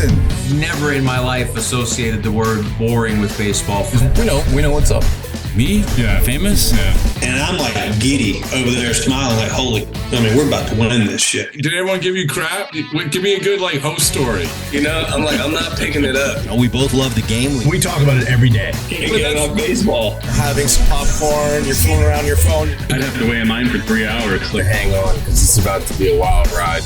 listen, never in my life associated the word boring with baseball. We know what's up. Me? Yeah. Famous? Yeah. And I'm like giddy over there smiling like, we're about to win this shit. Did everyone give you crap? Give me a good host story. I'm not picking it up. We both love the game. We talk about it every day. Getting on baseball. Having some popcorn, you're fooling around your phone. I'd have to wait in line for 3 hours. Hang on, because it's about to be a wild ride.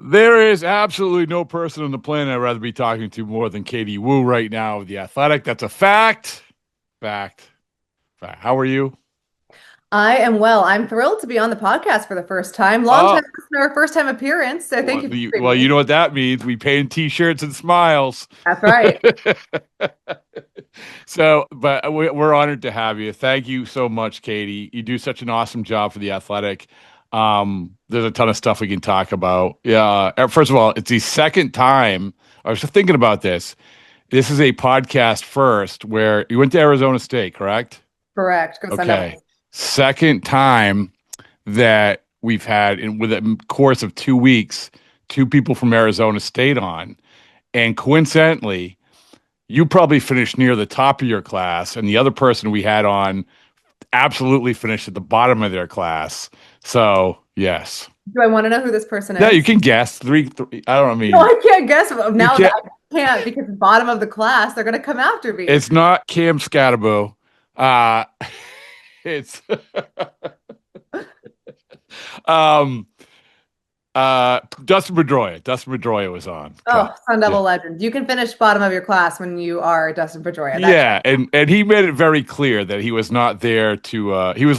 There is absolutely no person on the planet I'd rather be talking to more than Katie Woo right now of The Athletic. That's a fact. Fact. How are you? I am well. I'm thrilled to be on the podcast for the first time. Long time listener, first time appearance. So thank you. Well, you know what that means. We pay in T-shirts and smiles. That's right. But we're honored to have you. Thank you so much, Katie. You do such an awesome job for The Athletic. There's a ton of stuff we can talk about. Yeah. First of all, it's the second time I was just thinking about this. This is a podcast first where you went to Arizona State, correct? Correct. Okay. Second time that we've had with a course of 2 weeks, two people from Arizona State on, and coincidentally, you probably finished near the top of your class, and the other person we had on absolutely finished at the bottom of their class. So, yes. Do I want to know who this person is? Yeah, you can guess. Three I don't know. No, I can't guess. Now that I can't because bottom of the class, they're going to come after me. It's not Cam Scatterbo. It's Dustin Pedroia. Dustin Pedroia was on. Oh, Sun Devil legend. You can finish bottom of your class when you are Dustin Pedroia. And he made it very clear that he was not there to he was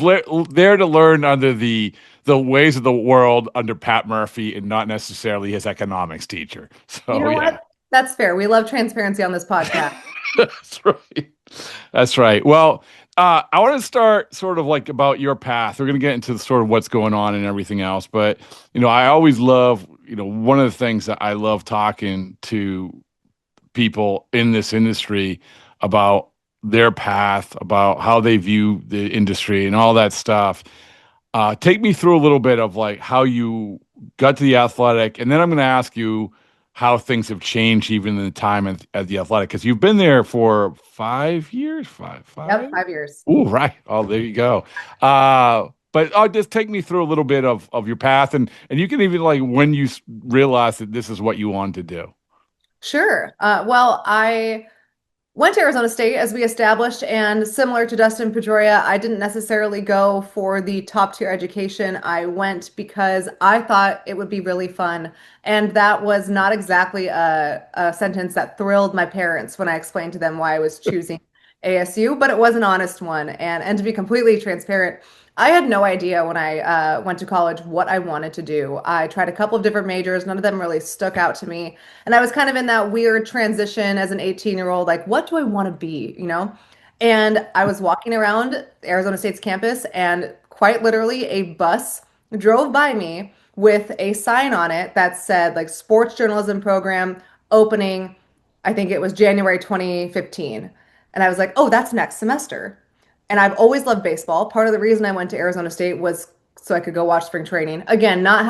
there to learn under the ways of the world under Pat Murphy and not necessarily his economics teacher. So you know what? That's fair. We love transparency on this podcast. That's right. Well, I want to start sort of about your path. We're going to get into sort of what's going on and everything else. But, I always love, one of the things that I love talking to people in this industry about their path, about how they view the industry and all that stuff. Take me through a little bit of how you got to The Athletic. And then I'm going to ask you how things have changed even in the time at The Athletic, because you've been there for 5 years, five. Yep, 5 years. Oh, right. Oh, there you go. But just take me through a little bit of your path, and you can even when you realized that this is what you wanted to do. Sure. Well, I went to Arizona State, as we established, and similar to Dustin Pedroia, I didn't necessarily go for the top tier education. I went because I thought it would be really fun. And that was not exactly a sentence that thrilled my parents when I explained to them why I was choosing ASU, but it was an honest one. And to be completely transparent, I had no idea when I went to college what I wanted to do. I tried a couple of different majors. None of them really stuck out to me. And I was kind of in that weird transition as an 18-year-old, what do I want to be, And I was walking around Arizona State's campus, and quite literally a bus drove by me with a sign on it that said sports journalism program opening, I think it was January 2015. And I was like, oh, that's next semester. And I've always loved baseball. Part of the reason I went to Arizona State was so I could go watch spring training. Again, not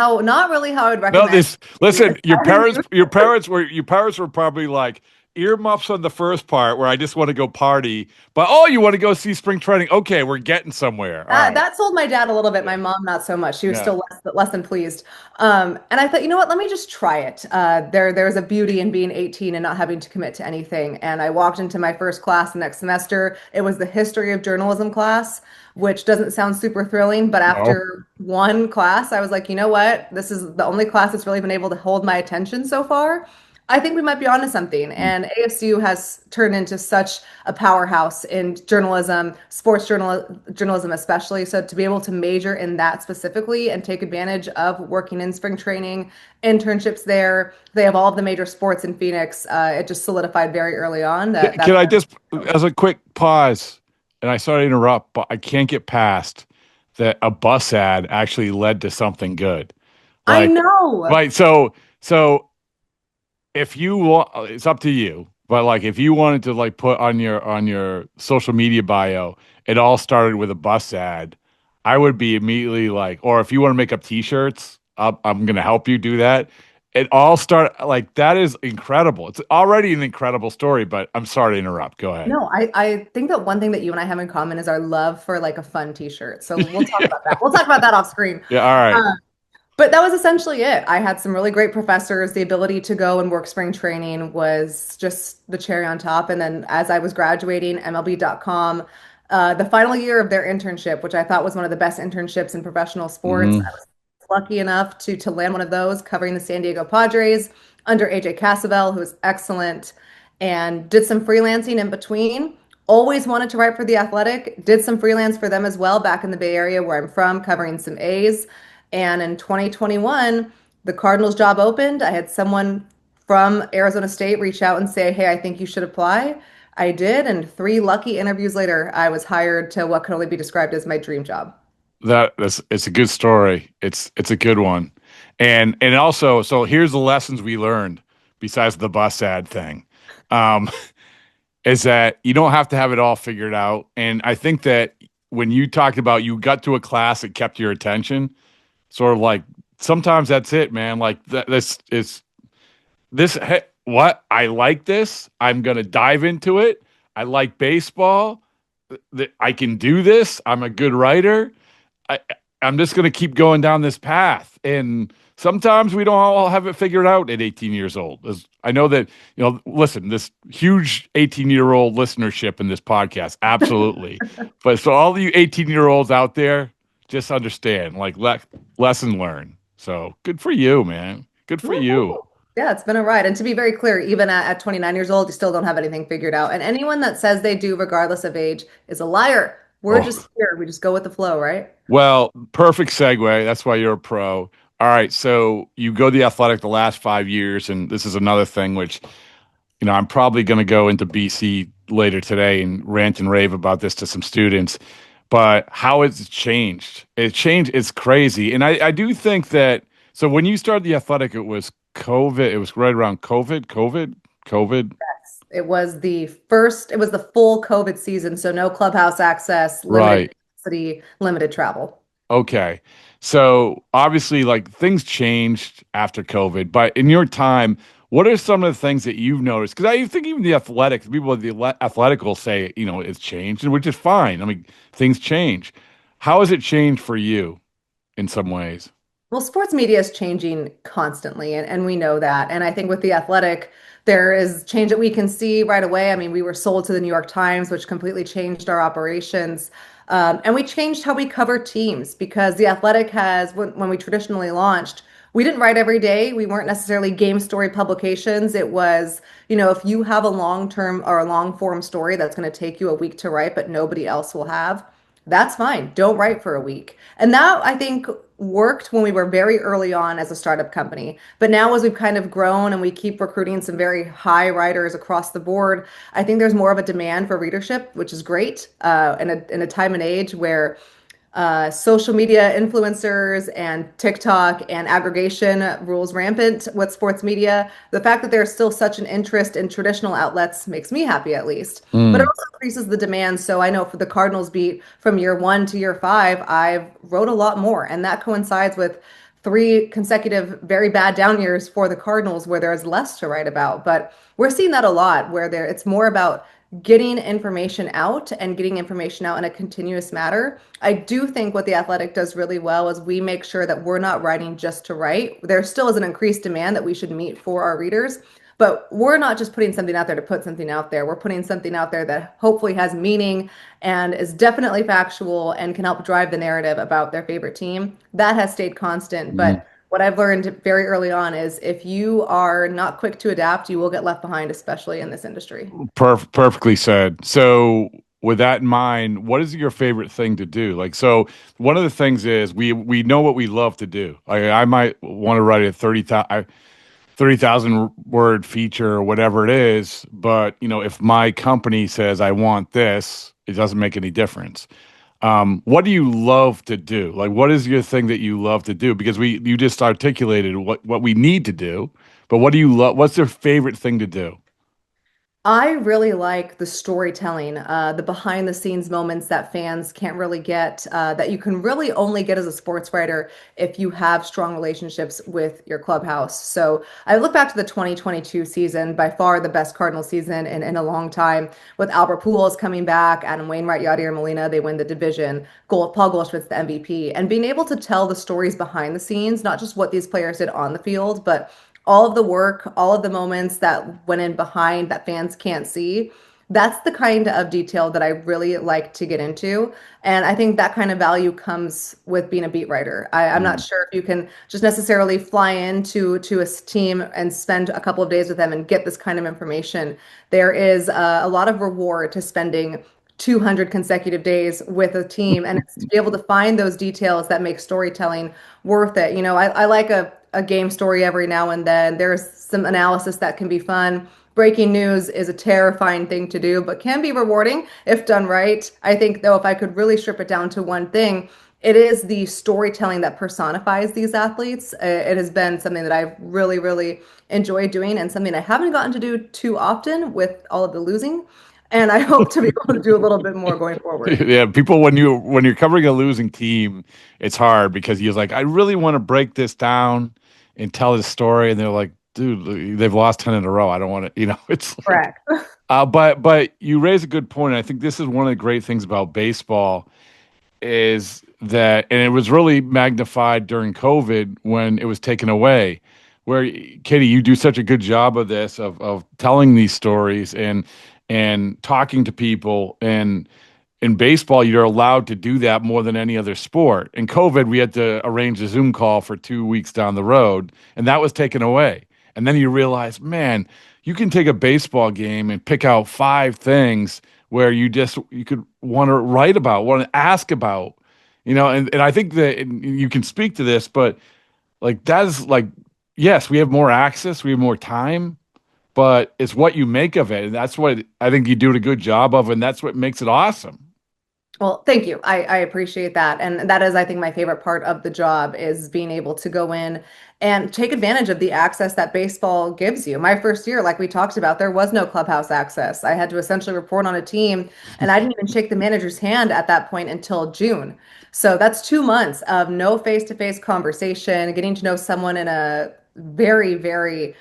really how I'd recommend. No, listen, your parents were probably earmuffs on the first part where I just want to go party, but you want to go see spring training. Okay, we're getting somewhere. That sold my dad a little bit. My mom, not so much. She was still less than pleased. And I thought, you know what, let me just try it. There's a beauty in being 18 and not having to commit to anything. And I walked into my first class the next semester. It was the history of journalism class, which doesn't sound super thrilling, but after one class, I was like, you know what, this is the only class that's really been able to hold my attention so far. I think we might be onto something. And ASU has turned into such a powerhouse in journalism, sports journalism especially. So to be able to major in that specifically and take advantage of working in spring training, internships there, they have all of the major sports in Phoenix. It just solidified very early on. Can I just, as a quick pause, and I sorry to interrupt, but I can't get past that a bus ad actually led to something good. I know. Right. So if you want, it's up to you. But if you wanted to put on your social media bio, it all started with a bus ad, I would be immediately or if you want to make up T-shirts, I'm going to help you do that. it all started like that is incredible. It's already an incredible story, but I'm sorry to interrupt. Go ahead. No, I think that one thing that you and I have in common is our love for like a fun t-shirt. So we'll talk about that. We'll talk about that off screen. Yeah, all right. But that was essentially it. I had some really great professors. The ability to go and work spring training was just the cherry on top. And then as I was graduating, MLB.com, the final year of their internship, which I thought was one of the best internships in professional sports, I was lucky enough to land one of those covering the San Diego Padres under AJ Cassavell, who was excellent, and did some freelancing in between. Always wanted to write for The Athletic, did some freelance for them as well back in the Bay Area where I'm from, covering some A's. And in 2021, the Cardinals job opened. I had someone from Arizona State reach out and say, hey, I think you should apply. I did. And 3 lucky interviews later, I was hired to what could only be described as my dream job. It's a good story. It's a good one. And also, so here's the lessons we learned besides the bus ad thing. Is that you don't have to have it all figured out. And I think that when you talked about you got to a class that kept your attention, sort of like sometimes that's it, man. Like what I like this. I'm gonna dive into it. I like baseball. I can do this. I'm a good writer. I'm just gonna keep going down this path. And sometimes we don't all have it figured out at 18 years old. I know that, listen, this huge 18-year-old listenership in this podcast, absolutely. But so all you 18-year-olds out there, just understand, like lesson learned. So good for you, man. Good for you. Yeah, it's been a ride. And to be very clear, even at 29 years old, you still don't have anything figured out. And anyone that says they do, regardless of age, is a liar. We're just here. We just go with the flow, right? Well, perfect segue. That's why you're a pro. All right, so you go to The Athletic the last 5 years, and this is another thing which, I'm probably going to go into BC later today and rant and rave about this to some students. But how it's changed. It's crazy. And I do think that, so when you started The Athletic, it was COVID. It was right around COVID. Yes. It was the full COVID season. So no clubhouse access, limited capacity, limited travel. Okay. So obviously, like things changed after COVID, but in your time, what are some of the things that you've noticed? Because I think even The Athletic, people at The Athletic will say, it's changed, and which is fine. I mean, things change. How has it changed for you in some ways? Well, sports media is changing constantly, and we know that. And I think with The Athletic, there is change that we can see right away. I mean, we were sold to the New York Times, which completely changed our operations. And we changed how we cover teams because The Athletic has, when we traditionally launched, we didn't write every day. We weren't necessarily game story publications. It was, if you have a long-term or a long-form story that's going to take you a week to write, but nobody else will have, that's fine. Don't write for a week. And that, I think, worked when we were very early on as a startup company. But now as we've kind of grown and we keep recruiting some very high writers across the board, I think there's more of a demand for readership, which is great in a time and age where social media influencers and TikTok and aggregation rules rampant with sports media. The fact that there's still such an interest in traditional outlets makes me happy, at least. But it also increases the demand. So I know for the Cardinals beat from year 1 to year 5, I've wrote a lot more. And that coincides with 3 consecutive very bad down years for the Cardinals where there's less to write about. But we're seeing that a lot where it's more about getting information out and getting information out in a continuous manner. I do think what The Athletic does really well is we make sure that we're not writing just to write. There still is an increased demand that we should meet for our readers, but we're not just putting something out there to put something out there. We're putting something out there that hopefully has meaning and is definitely factual and can help drive the narrative about their favorite team. That has stayed constant, but what I've learned very early on is if you are not quick to adapt, you will get left behind, especially in this industry. Perfectly said. So with that in mind, what is your favorite thing to do? Like, so one of the things is we know what we love to do. I might want to write a 30,000 word feature or whatever it is. But, if my company says I want this, it doesn't make any difference. What do you love to do? Like, what is your thing that you love to do? Because you just articulated what we need to do, but what do you love? What's your favorite thing to do? I really like the storytelling, the behind the scenes moments that fans can't really get, that you can really only get as a sports writer if you have strong relationships with your clubhouse. So I look back to the 2022 season, by far the best Cardinal season in a long time, with Albert Pujols coming back, Adam Wainwright, Yadier Molina, they win the division, Paul Goldschmidt's the MVP, and being able to tell the stories behind the scenes, not just what these players did on the field, but all of the work, all of the moments that went in behind that fans can't see. That's the kind of detail that I really like to get into. And I think that kind of value comes with being a beat writer. I'm not sure if you can just necessarily fly into a team and spend a couple of days with them and get this kind of information. There is a lot of reward to spending 200 consecutive days with a team, and it's to be able to find those details that make storytelling worth it. I like a game story every now and then. There's some analysis that can be fun. Breaking news is a terrifying thing to do, but can be rewarding if done right. I think, though, if I could really strip it down to one thing, it is the storytelling that personifies these athletes. It has been something that I've really, really enjoyed doing, and something I haven't gotten to do too often with all of the losing. And I hope to be able to do a little bit more going forward. Yeah, people when you're covering a losing team, it's hard because you're like, I really want to break this down and tell this story, and they're like, dude, they've lost 10 in a row. I don't want to, it's like, Correct. but you raise a good point. I think this is one of the great things about baseball is that, and it was really magnified during COVID when it was taken away, where Katie, you do such a good job of this, of telling these stories and talking to people. And in baseball, you're allowed to do that more than any other sport. In COVID, we had to arrange a Zoom call for 2 weeks down the road, and that was taken away. And then you realize, man, you can take a baseball game and pick out 5 things where you could want to write about, want to ask about, and I think that you can speak to this, but like that's like, yes, we have more access, we have more time, but it's what you make of it. And that's what I think you do a good job of, and that's what makes it awesome. Well, thank you. I appreciate that. And that is, I think, my favorite part of the job is being able to go in and take advantage of the access that baseball gives you. My first year, like we talked about, there was no clubhouse access. I had to essentially report on a team, and I didn't even shake the manager's hand at that point until June. So that's 2 months of no face-to-face conversation, getting to know someone in a very, very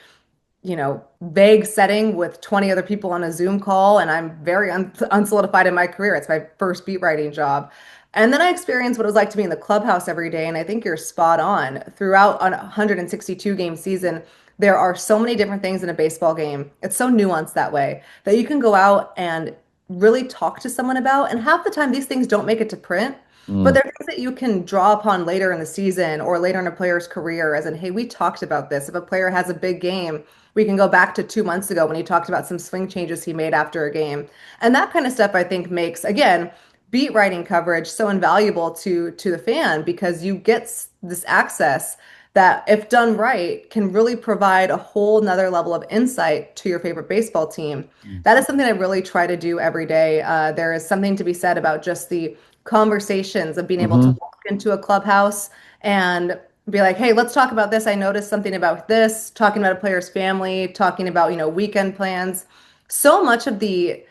vague setting with 20 other people on a Zoom call, and I'm very unsolidified in my career. It's my first beat writing job. And then I experienced what it was like to be in the clubhouse every day, and I think you're spot on. Throughout a 162 game season, there are so many different things in a baseball game. It's so nuanced that way that you can go out and really talk to someone about, and half the time these things don't make it to print. But they're things that you can draw upon later in the season or later in a player's career, as in, hey, we talked about this. If a player has a big game, we can go back to 2 months ago when he talked about some swing changes he made after a game. And that kind of stuff, I think, makes, again, beat writing coverage so invaluable to the fan, because you get this access that, if done right, can really provide a whole nother level of insight to your favorite baseball team. That is something I really try to do every day. There is something to be said about just the conversations of being able to walk into a clubhouse and be like, hey, let's talk about this. I noticed something about this, talking about a player's family, talking about, weekend plans. So much of the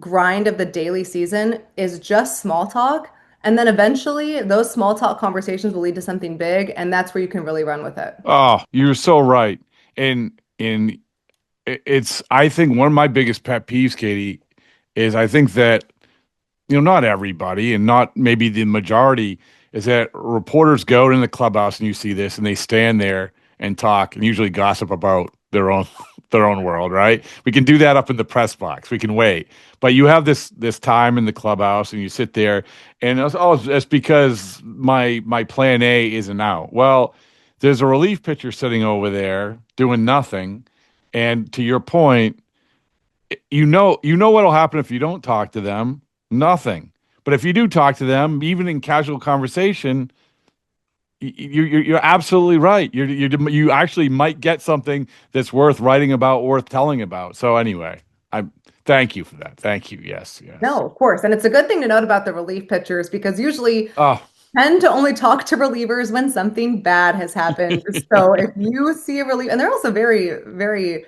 grind of the daily season is just small talk. And then eventually those small talk conversations will lead to something big. And that's where you can really run with it. Oh, you're so right. And it's, I think one of my biggest pet peeves, Katie, is I think that, not everybody and not maybe the majority, is that reporters go in the clubhouse and you see this and they stand there and talk and usually gossip about their own world, right? We can do that up in the press box. We can wait. But you have this time in the clubhouse and you sit there and it's because my plan A isn't out. Well, there's a relief pitcher sitting over there doing nothing. And to your point, you know what'll happen if you don't talk to them. Nothing. But if you do talk to them, even in casual conversation, you're absolutely right. You actually might get something that's worth writing about, worth telling about. So anyway, I thank you for that. Thank you. Yes. No, of course. And it's a good thing to note about the relief pitchers, because usually tend to only talk to relievers when something bad has happened. So if you see a relief, and they're also very, very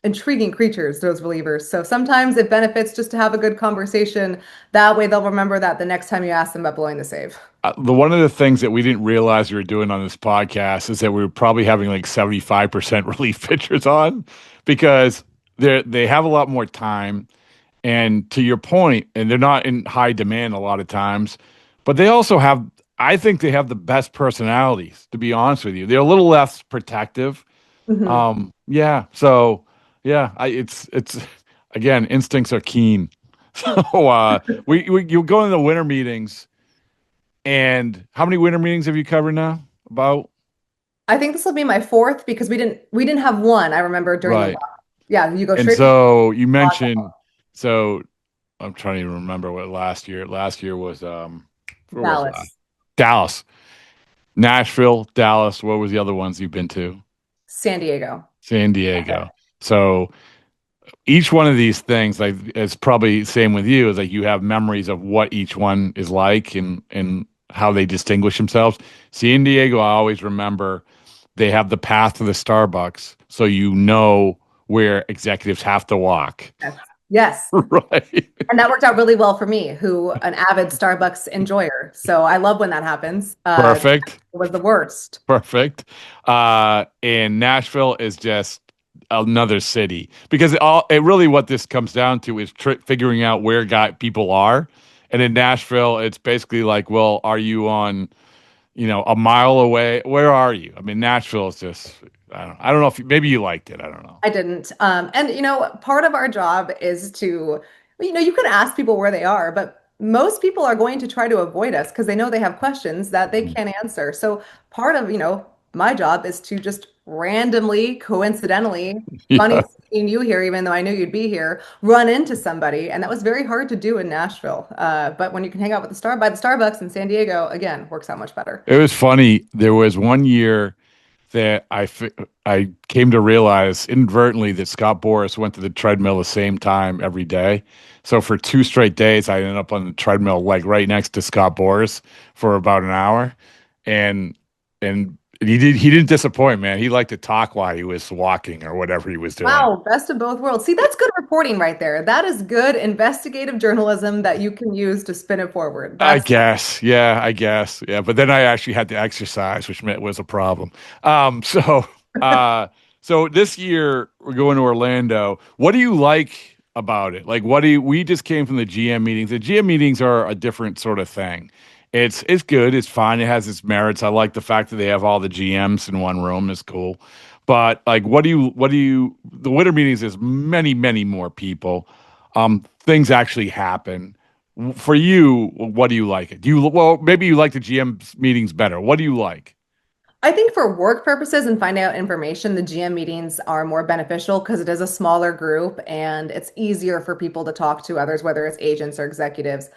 intriguing creatures, those relievers. So sometimes it benefits just to have a good conversation. That way they'll remember that the next time you ask them about blowing the save. One of the things that we didn't realize we were doing on this podcast is that we were probably having like 75% relief pitchers on because they have a lot more time. And to your point, and they're not in high demand a lot of times, but they also have, I think they have the best personalities, to be honest with you. They're a little less protective. Mhm. Yeah. So yeah, it's again, instincts are keen. So we you go in the winter meetings, and how many winter meetings have you covered now? About I think this will be my fourth because we didn't have one. I remember during the right. yeah, you go And straight to so you mentioned so I'm trying to even remember what last year. Last year was where was last? Dallas, Dallas. Nashville, Dallas. What was the other ones you've been to? San Diego. San Diego. So each one of these things, like it's probably same with you, is like you have memories of what each one is like and how they distinguish themselves. San Diego, I always remember they have the path to the Starbucks, so you know where executives have to walk. Yes. Yes. Right. And that worked out really well for me, who an avid Starbucks enjoyer. So I love when that happens. Perfect. It was the worst. Perfect. And Nashville is just another city because it really what this comes down to is figuring out where people are. And in Nashville, it's basically like, well, are you on, a mile away? Where are you? I mean, Nashville is just, I don't know if maybe you liked it. I don't know. I didn't. And part of our job is to, you can ask people where they are, but most people are going to try to avoid us because they know they have questions that they can't answer. So part of, my job is to just randomly, coincidentally, funny Yeah. seeing you here, even though I knew you'd be here, run into somebody. And that was very hard to do in Nashville. But when you can hang out with by the Starbucks in San Diego, again, works out much better. It was funny. There was one year that I came to realize inadvertently that Scott Boras went to the treadmill the same time every day. So for 2 straight days, I ended up on the treadmill like right next to Scott Boras for about an hour, and he didn't disappoint, man. He liked to talk while he was walking or whatever he was doing. Wow, best of both worlds. See, that's good reporting right there. That is good investigative journalism that you can use to spin it forward. I guess, yeah. But then I actually had to exercise, which was a problem. So this year we're going to Orlando. What do you like about it? Like, we just came from the GM meetings. The GM meetings are a different sort of thing. It's good. It's fine. It has its merits. I like the fact that they have all the GMs in one room. It's cool. But like, the winter meetings is many, many more people. Things actually happen. For you, what do you like it? Maybe you like the GM meetings better. What do you like? I think for work purposes and finding out information, the GM meetings are more beneficial because it is a smaller group and it's easier for people to talk to others, whether it's agents or executives.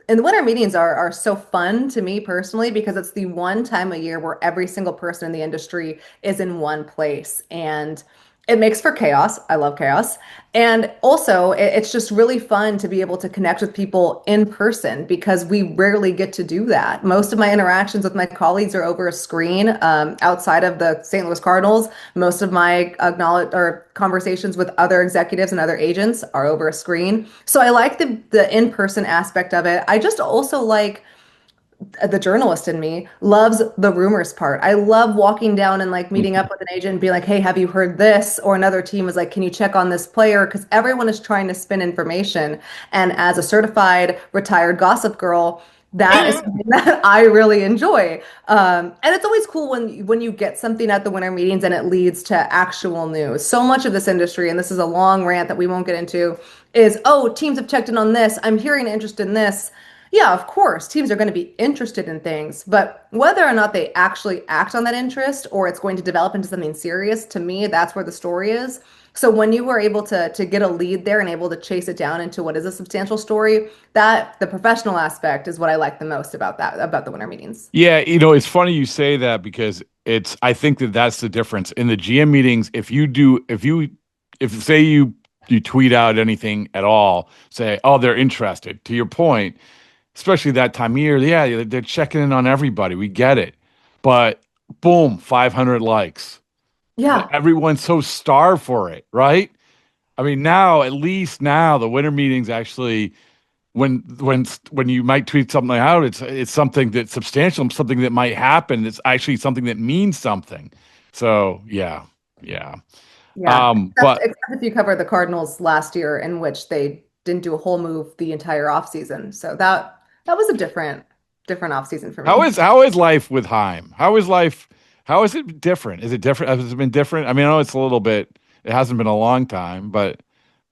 And the winter meetings are so fun to me personally because it's the one time a year where every single person in the industry is in one place. And it makes for chaos. I love chaos. And also, it's just really fun to be able to connect with people in person because we rarely get to do that. Most of my interactions with my colleagues are over a screen. Outside of the St. Louis Cardinals, most of my conversations with other executives and other agents are over a screen. So I like the in-person aspect of it. I just also like the journalist in me loves the rumors part. I love walking down and like meeting up with an agent and be like, hey, have you heard this? Or another team is like, can you check on this player? Because everyone is trying to spin information. And as a certified retired gossip girl, that is something that I really enjoy. And it's always cool when you get something at the winter meetings and it leads to actual news. So much of this industry, and this is a long rant that we won't get into, is, oh, teams have checked in on this. I'm hearing interest in this. Yeah, of course, teams are going to be interested in things, but whether or not they actually act on that interest or it's going to develop into something serious, to me, that's where the story is. So when you were able to get a lead there and able to chase it down into what is a substantial story, that the professional aspect is what I like the most about the winter meetings. Yeah, it's funny you say that because I think that's the difference in the GM meetings. If say you tweet out anything at all, say, oh, they're interested. To your point, especially that time of year, yeah, they're checking in on everybody. We get it. But boom, 500 likes. Yeah. Everyone's so starved for it, right? I mean, now at least now the winter meetings actually when you might tweet something out, it's something that's substantial, something that might happen. It's actually something that means something. So yeah, yeah. Yeah, But except if you cover the Cardinals last year, in which they didn't do a whole move the entire offseason. So that was a different offseason for me. how is life with Heim? How is it different? Is it different? Has it been different? I mean, I know it's a little bit. It hasn't been a long time, but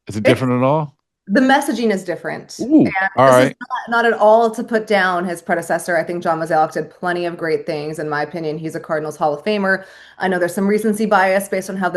is it It's different at all? The messaging is different. Ooh, And all this is right. not at all to put down his predecessor. I think John Mozeliak did plenty of great things. In my opinion, he's a Cardinals Hall of Famer. I know there's some recency bias based on how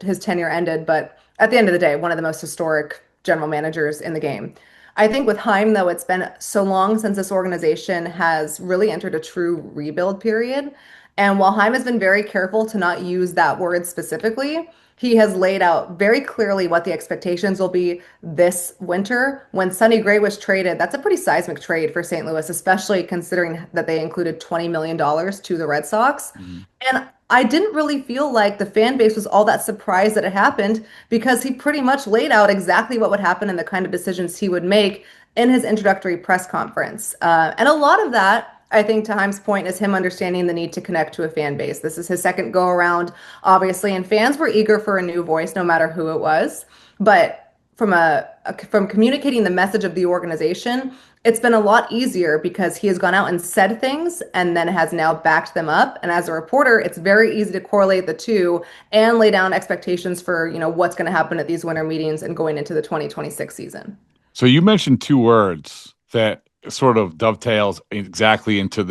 his tenure ended, but at the end of the day, one of the most historic general managers in the game. I think with Heim, though, it's been so long since this organization has really entered a true rebuild period. And while Heim has been very careful to not use that word specifically, he has laid out very clearly what the expectations will be this winter. When Sonny Gray was traded, that's a pretty seismic trade for St. Louis, especially considering that they included $20 million to the Red Sox. Mhm. And I didn't really feel like the fan base was all that surprised that it happened because he pretty much laid out exactly what would happen and the kind of decisions he would make in his introductory press conference. And a lot of that, I think, to Heim's point, is him understanding the need to connect to a fan base. This is his second go around, obviously, and fans were eager for a new voice, no matter who it was. But from communicating the message of the organization, it's been a lot easier because he has gone out and said things and then has now backed them up. And as a reporter, it's very easy to correlate the two and lay down expectations for, what's going to happen at these winter meetings and going into the 2026 season. So you mentioned two words that sort of dovetails exactly into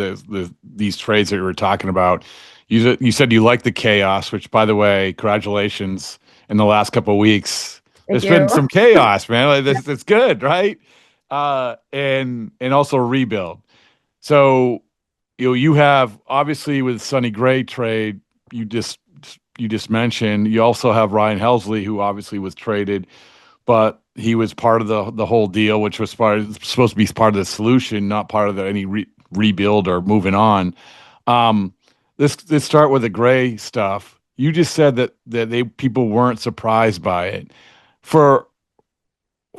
these trades that you were talking about. You said you like the chaos, which, by the way, congratulations in the last couple of weeks. Thank There's been you. some chaos, man. Like this, it's good, right? And also rebuild. So you have obviously with Sonny Gray trade you just mentioned. You also have Ryan Helsley, who obviously was traded, but he was part of the whole deal, which was supposed to be part of the solution, not part of any rebuild or moving on. Let's start with the Gray stuff. You just said that people weren't surprised by it.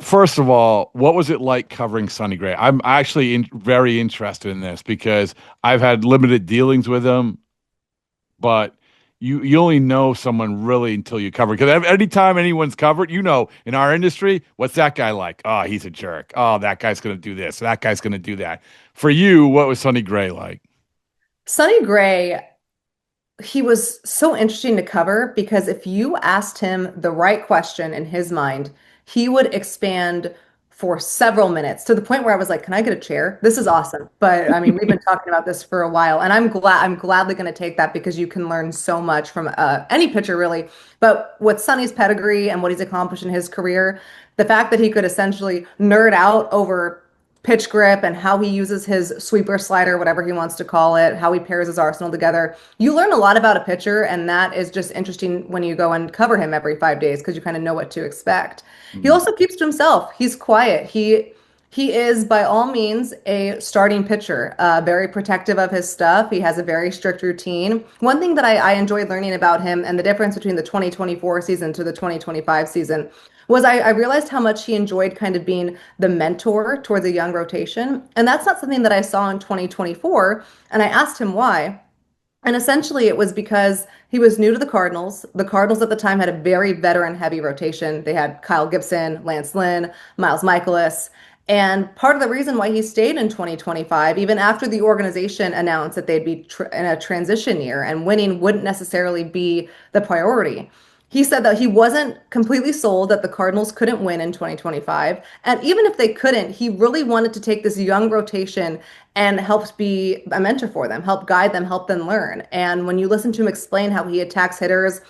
First of all, what was it like covering Sonny Gray? I'm actually very interested in this because I've had limited dealings with him, but you only know someone really until you cover. Because anytime anyone's covered, in our industry, what's that guy like? Oh, he's a jerk. Oh, that guy's going to do this. That guy's going to do that. For you, what was Sonny Gray like? Sonny Gray, he was so interesting to cover because if you asked him the right question in his mind, he would expand for several minutes to the point where I was like, "Can I get a chair? This is awesome." But I mean, we've been talking about this for a while, and I'm gladly going to take that because you can learn so much from any pitcher, really. But with Sonny's pedigree and what he's accomplished in his career, the fact that he could essentially nerd out over pitch grip and how he uses his sweeper slider, whatever he wants to call it, how he pairs his arsenal together. You learn a lot about a pitcher, and that is just interesting when you go and cover him every 5 days because you kind of know what to expect. He also keeps to himself. He's quiet. He is by all means a starting pitcher, very protective of his stuff. He has a very strict routine. One thing that I enjoyed learning about him and the difference between the 2024 season to the 2025 season was I realized how much he enjoyed kind of being the mentor towards a young rotation. And that's not something that I saw in 2024. And I asked him why. And essentially, it was because he was new to the Cardinals. The Cardinals at the time had a very veteran heavy rotation. They had Kyle Gibson, Lance Lynn, Miles Michaelis. And part of the reason why he stayed in 2025, even after the organization announced that they'd be in a transition year and winning wouldn't necessarily be the priority, he said that he wasn't completely sold that the Cardinals couldn't win in 2025. And even if they couldn't, he really wanted to take this young rotation and help be a mentor for them, help guide them, help them learn. And when you listen to him explain how he attacks hitters,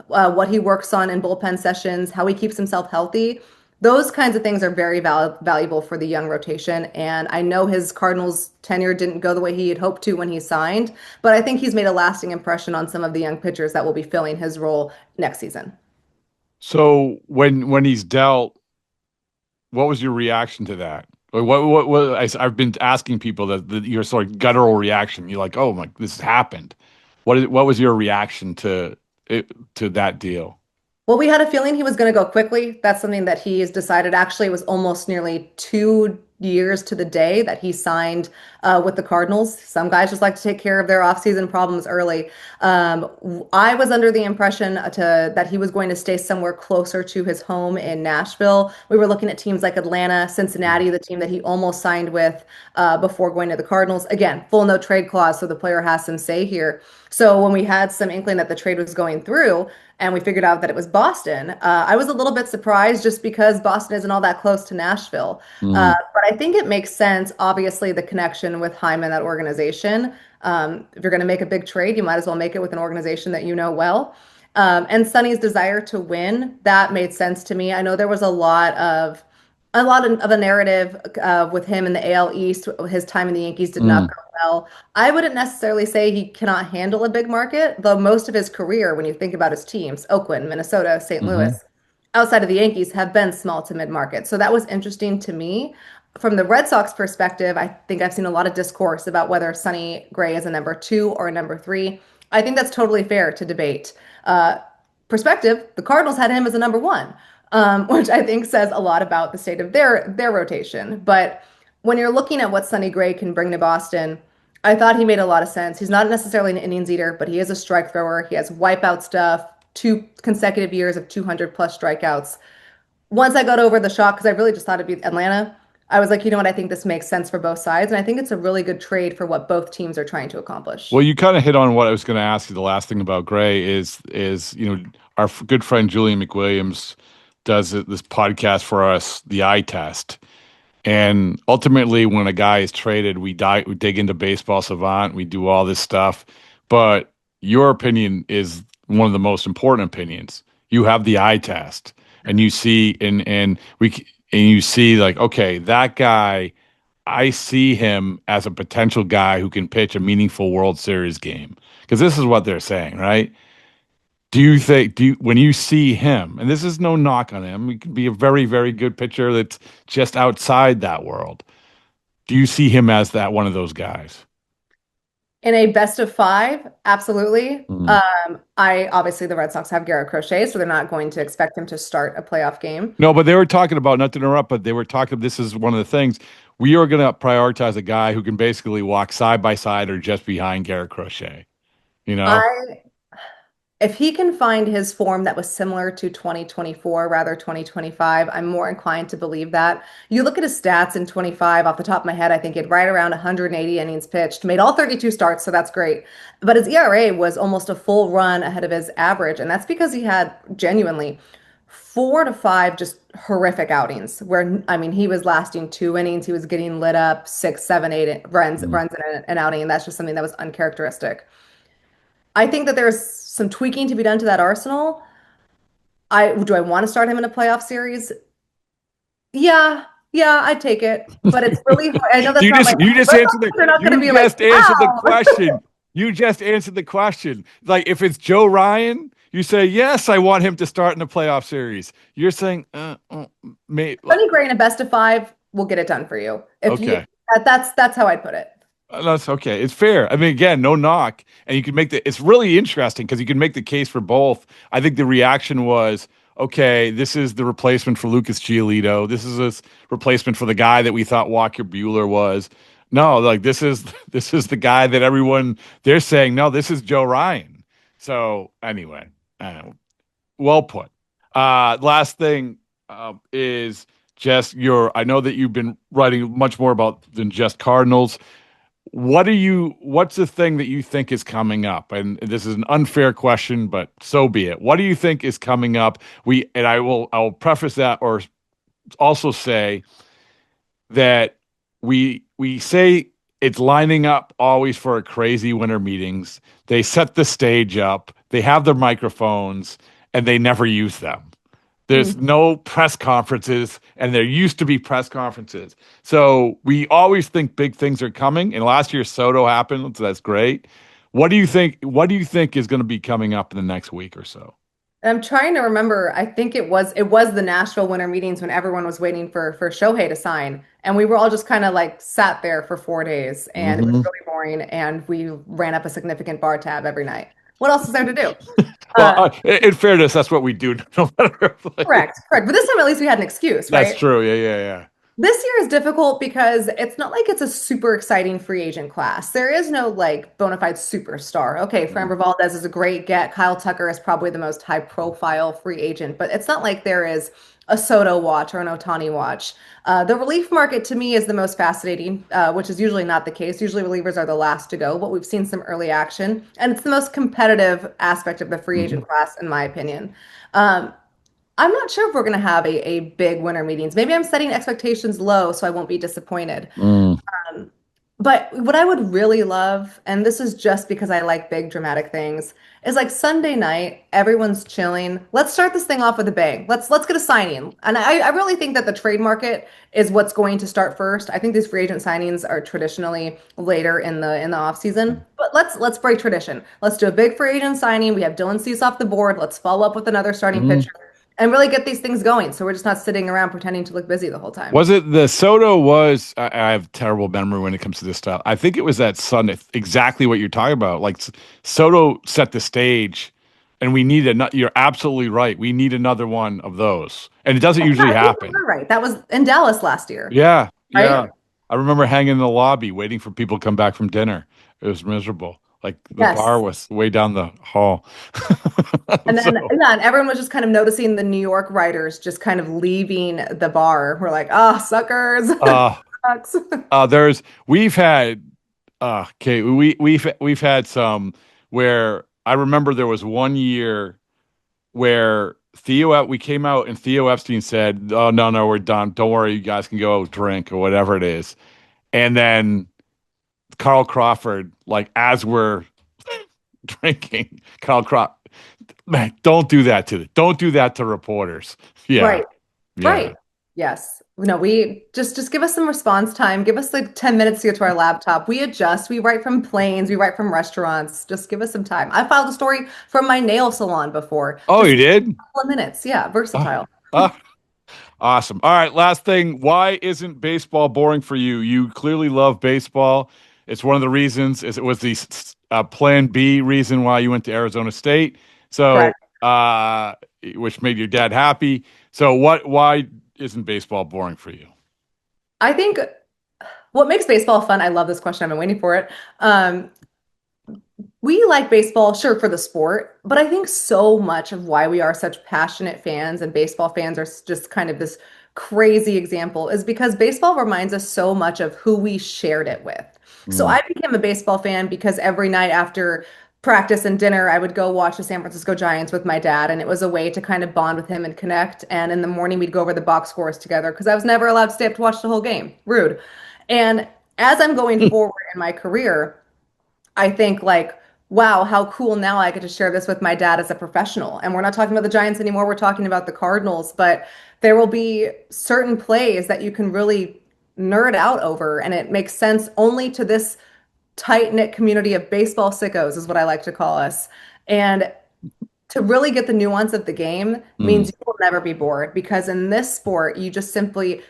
what he works on in bullpen sessions, how he keeps himself healthy, those kinds of things are very valuable for the young rotation. And I know his Cardinals tenure didn't go the way he had hoped to when he signed, but I think he's made a lasting impression on some of the young pitchers that will be filling his role next season. So when he's dealt, what was your reaction to that? Like, I've been asking people your sort of guttural reaction. You're like, oh my, this has happened. What was your reaction to that deal? Well, we had a feeling he was going to go quickly. That's something that he has decided. Actually, it was almost nearly 2 years to the day that he signed with the Cardinals. Some guys just like to take care of their offseason problems early. I was under the impression that he was going to stay somewhere closer to his home in Nashville. We were looking at teams like Atlanta, Cincinnati, the team that he almost signed with before going to the Cardinals. Again, full no trade clause, so the player has some say here. So when we had some inkling that the trade was going through, and we figured out that it was Boston. I was a little bit surprised just because Boston isn't all that close to Nashville. But I think it makes sense, obviously, the connection with Hyman, that organization. If you're going to make a big trade, you might as well make it with an organization that you know well. And Sonny's desire to win, that made sense to me. I know there was a lot of a narrative with him in the AL East. His time in the Yankees did not go well. I wouldn't necessarily say he cannot handle a big market, though most of his career, when you think about his teams, Oakland, Minnesota, St. Louis, outside of the Yankees, have been small to mid market. So that was interesting to me. From the Red Sox perspective, I think I've seen a lot of discourse about whether Sonny Gray is a number 2 or a number 3. I think that's totally fair to debate. Perspective, the Cardinals had him as a number 1, which I think says a lot about the state of their rotation. But when you're looking at what Sonny Gray can bring to Boston, I thought he made a lot of sense. He's not necessarily an innings eater, but he is a strike thrower. He has wipeout stuff, 2 consecutive years of 200 plus strikeouts. Once I got over the shock, because I really just thought it'd be Atlanta, I was like, you know what? I think this makes sense for both sides. And I think it's a really good trade for what both teams are trying to accomplish. Well, you kind of hit on what I was going to ask you. The last thing about Gray is our good friend Julian McWilliams does this podcast for us, the eye test. And ultimately, when a guy is traded, we dig into Baseball Savant, we do all this stuff. But your opinion is one of the most important opinions. You have the eye test, and you see, and you see, like, okay, that guy, I see him as a potential guy who can pitch a meaningful World Series game. Because this is what they're saying, right? When you see him, and this is no knock on him, he could be a very, very good pitcher that's just outside that world. Do you see him as that one of those guys? In a best of 5, absolutely. I obviously the Red Sox have Garrett Crochet, so they're not going to expect him to start a playoff game. No, but they were talking about, not to interrupt, but they were talking, this is one of the things, we are going to prioritize a guy who can basically walk side by side or just behind Garrett Crochet. If he can find his form that was similar to 2024, rather 2025, I'm more inclined to believe that. You look at his stats in 25, off the top of my head, I think he had right around 180 innings pitched, made all 32 starts, so that's great. But his ERA was almost a full run ahead of his average, and that's because he had genuinely 4 to 5 just horrific outings where, I mean, he was lasting 2 innings, he was getting lit up 6, 7, 8 runs in an outing, and that's just something that was uncharacteristic. I think that there's some tweaking to be done to that arsenal. Do I want to start him in a playoff series? Yeah, I'd take it. But it's really hard. I know that's you just answered the wow. question. You just answered the question. Like, if it's Joe Ryan, you say, yes, I want him to start in the playoff series. You're saying, maybe. Sonny Gray in a best of 5 will get it done for you. That's how I'd put it. That's okay. It's fair. I mean, again, no knock. And you can it's really interesting because you can make the case for both. I think the reaction was, okay, this is the replacement for Lucas Giolito. This is a replacement for the guy that we thought Walker Buehler was. No, like this is the guy that they're saying, no, this is Joe Ryan. So anyway, well put. Last thing is just I know that you've been writing much more about than just Cardinals. What's the thing that you think is coming up? And this is an unfair question, but so be it. What do you think is coming up? I will preface that or also say that we say it's lining up always for a crazy winter meetings. They set the stage up, they have their microphones, and they never use them. There's no press conferences, and there used to be press conferences. So we always think big things are coming. And last year, Soto happened, so that's great. What do you think is going to be coming up in the next week or so? I'm trying to remember. I think it was the Nashville winter meetings when everyone was waiting for Shohei to sign, and we were all just kind of like sat there for 4 days, and it was really boring. And we ran up a significant bar tab every night. What else is there to do? Well, in fairness, that's what we do. No matter Correct. But this time, at least we had an excuse, right? That's true. Yeah. This year is difficult because it's not like it's a super exciting free agent class. There is no like bona fide superstar. Okay, Framber Valdez is a great get. Kyle Tucker is probably the most high profile free agent, but it's not like there is a Soto watch or an Otani watch. The relief market to me is the most fascinating, which is usually not the case. Usually relievers are the last to go, but we've seen some early action, and it's the most competitive aspect of the free agent class, in my opinion. I'm not sure if we're going to have a big winter meetings. Maybe I'm setting expectations low so I won't be disappointed. But what I would really love, and this is just because I like big dramatic things, is like Sunday night, everyone's chilling. Let's start this thing off with a bang. Let's get a signing. And I really think that the trade market is what's going to start first. I think these free agent signings are traditionally later in the off season. But let's break tradition. Let's do a big free agent signing. We have Dylan Cease off the board. Let's follow up with another starting pitcher. And really get these things going, so we're just not sitting around pretending to look busy the whole time. Was it the Soto was? I have terrible memory when it comes to this stuff. I think it was that Sunday. Exactly what you're talking about. Like Soto set the stage, and we need another. You're absolutely right. We need another one of those, and it doesn't usually happen. You're right. That was in Dallas last year. Yeah. Right? I remember hanging in the lobby waiting for people to come back from dinner. It was miserable. Like the bar was way down the hall. And then and everyone was just kind of noticing the New York writers just kind of leaving the bar. We're like, suckers. We've had we've had some where I remember there was one year where we came out and Theo Epstein said, "Oh no, we're done. Don't worry, you guys can go drink or whatever it is." And then Carl Crawford, like as we're drinking, Carl Crawford, man, don't do that to reporters. Yeah. Right. Yes. No, we just give us some response time. Give us like 10 minutes to get to our laptop. We adjust. We write from planes. We write from restaurants. Just give us some time. I filed a story from my nail salon before. Oh, you did? A couple of minutes. Yeah. Versatile. Awesome. All right. Last thing. Why isn't baseball boring for you? You clearly love baseball. It's one of the reasons. It was the Plan B reason why you went to Arizona State. So, which made your dad happy. So, why isn't baseball boring for you? I think what makes baseball fun. I love this question. I've been waiting for it. We like baseball, sure, for the sport, but I think so much of why we are such passionate fans and baseball fans are just kind of this crazy example is because baseball reminds us so much of who we shared it with. So I became a baseball fan because every night after practice and dinner, I would go watch the San Francisco Giants with my dad, and it was a way to kind of bond with him and connect. And in the morning, we'd go over the box scores together because I was never allowed to stay up to watch the whole game. Rude. And as I'm going forward in my career, I think like, wow, how cool now I get to share this with my dad as a professional. And we're not talking about the Giants anymore. We're talking about the Cardinals, but there will be certain plays that you can really nerd out over, and it makes sense only to this tight-knit community of baseball sickos is what I like to call us. And to really get the nuance of the game means you will never be bored, because in this sport, you just simply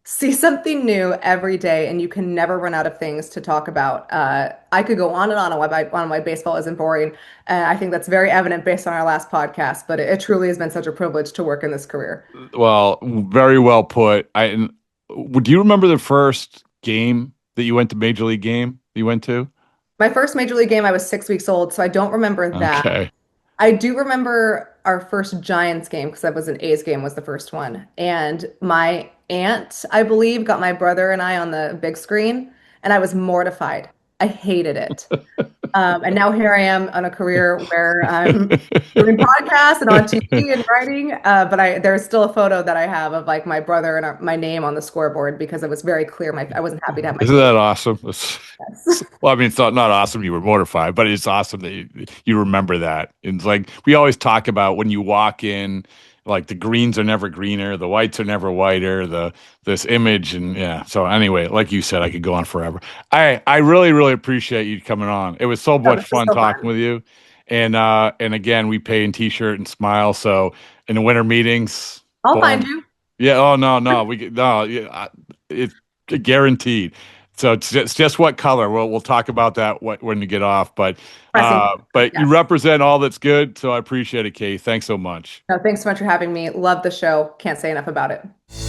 see something new every day and you can never run out of things to talk about. I could go on and on why baseball isn't boring. And I think that's very evident based on our last podcast, but it truly has been such a privilege to work in this career. Well, very well put. Do you remember the first game that you went to, major league game you went to? My first major league game, I was 6 weeks old, so I don't remember that. Okay. I do remember our first Giants game because that was an A's game was the first one. And my aunt, I believe, got my brother and I on the big screen, and I was mortified. I hated it. And now here I am on a career where I'm doing podcasts and on TV and writing. But there's still a photo that I have of like my brother and my name on the scoreboard because it was very clear. I wasn't happy to have my. Isn't that awesome? Yes. Well, I mean, it's not awesome. You were mortified, but it's awesome that you remember that. It's like we always talk about when you walk in. Like the greens are never greener, the whites are never whiter, this image, and yeah. So anyway, like you said, I could go on forever. I really, really appreciate you coming on. It was so much fun talking with you. And again, we pay in t-shirt and smile. So in the winter meetings, I'll find you. Yeah. Oh no, it's guaranteed. So it's just what color. We'll talk about that when you get off. But Pressing. you Yes. represent all that's good. So I appreciate it, Kate. Thanks so much. No, thanks so much for having me. Love the show. Can't say enough about it.